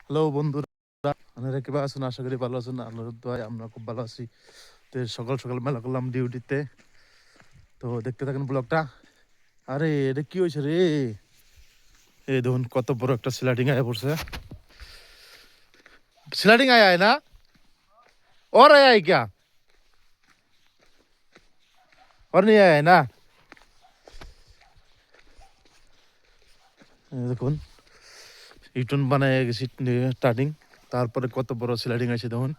Hello বন্ধুরা, আপনারা কিবা আছেন? আশা করি ভালো আছেন। আল্লাহর দোয়ায় আমরা খুব ভালো আছি। তো সকাল সকাল মেলা করলাম ডিউটিতে। তো দেখতে থাকেন ব্লগটা। আরে এটা কি হয়েছে রে? এই দেখুন কত বড় একটা স্লাইডিং আয়া পড়ছে। স্লাইডিং আয়া है ना? और आया है क्या? और नहीं आया है ना? এই দেখুন ইউটন বানায় গেছি স্টার্টিং, তারপরে কত বড় স্লাইডিং আছে দেখুন।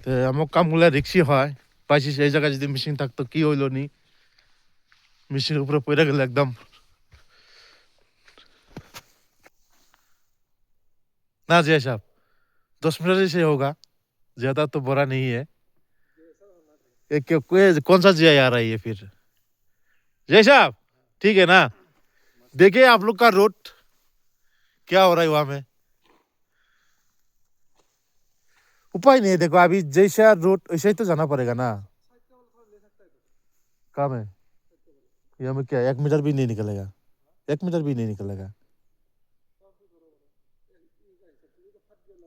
তো আমার কামগুলা রিক্সি হয়, পাইছি সেই জায়গায় যদি মেশিন থাকতো কি হইলো নি, মেশিনের উপরে পড়ে গেলে একদম। ना जय साहब, 10 मिनट से होगा, ज्यादा तो बड़ा नहीं है। कौन सा जिया आ रहा है ये फिर? जय साहब, ठीक है ना? देखिए आप लोग का रोड क्या हो रहा है वहां में। उपाय नहीं है, देखो अभी जैसा रोड वैसा ही तो जाना पड़ेगा ना। काम है ये हमें क्या 1 मीटर भी नहीं निकलेगा, 1 मीटर भी नहीं निकलेगा।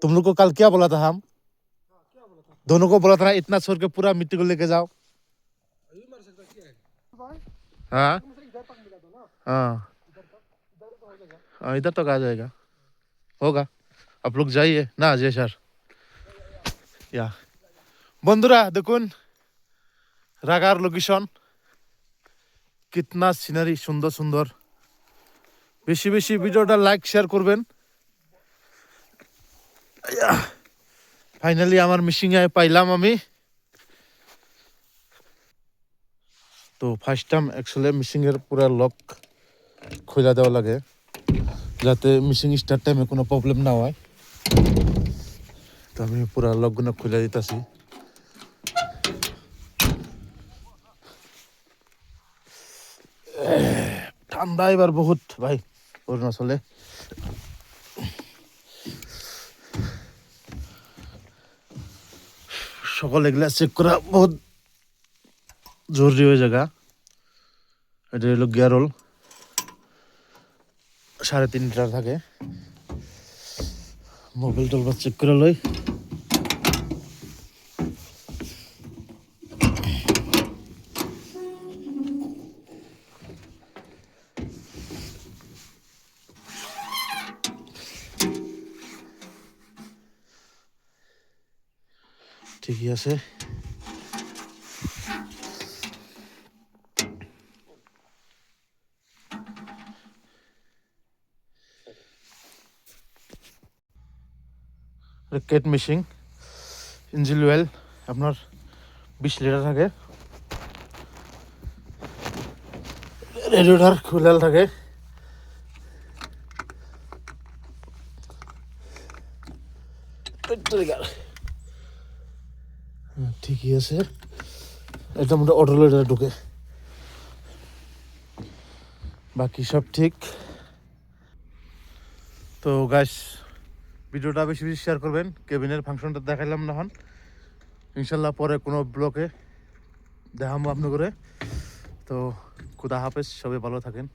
तुम लोग को कल क्या बोला था? हम दोनों को बोला था ना, इतना छोड़ के पूरा मिट्टी को लेके जाओ। हाँ हाँ हाँ, इधर तक आ जाएगा, होगा। आप लोग जाइए ना जय सर। या বন্ধুরা দেখুন রাগার লোকেশন, কিতনা সিনারি সুন্দর সুন্দর। বেশি বেশি ভিডিওটা লাইক শেয়ার করবেন। ফাইনালি আমার মিশিং এ পাইলাম আমি। তো ফার্স্ট টাইম অ্যাকচুয়ালি মিশিং এর পুরো লক খোলা দেওয়া লাগে, যাতে মিশিং স্টার্ট টাইমে কোনো প্রবলেম না হয়। তো আমি পুরো লকগুলো খুলে দিতেছি। ঠান্ডা এবার বহুত ভাই অরুণাচলে। সকল এগুলা চেক করা বহুত জরুরি হয়ে জায়গা। এটা হলো গিয়ার রোল, 3.5 লিটার থাকে। মোবাইল টোলবার চেক করে লই। ঠিকই আছে। কেট মেশিন ইঞ্জিন অয়েল আপনার 20 লিটার থাকে। রেডিওটার খুলাল থাকে। ঠিকই আছে, এটা মোটা অটো লোডারে ঢুকে, বাকি সব ঠিক। তো গাইস ভিডিওটা বেশি বেশি শেয়ার করবেন। কেবিনের ফাংশনটা দেখাইলাম না হন, ইনশাল্লাহ পরে কোনো ব্লগে দেখাবো আপনার করে। তো খুদা হাফেজ, সবাই ভালো থাকেন।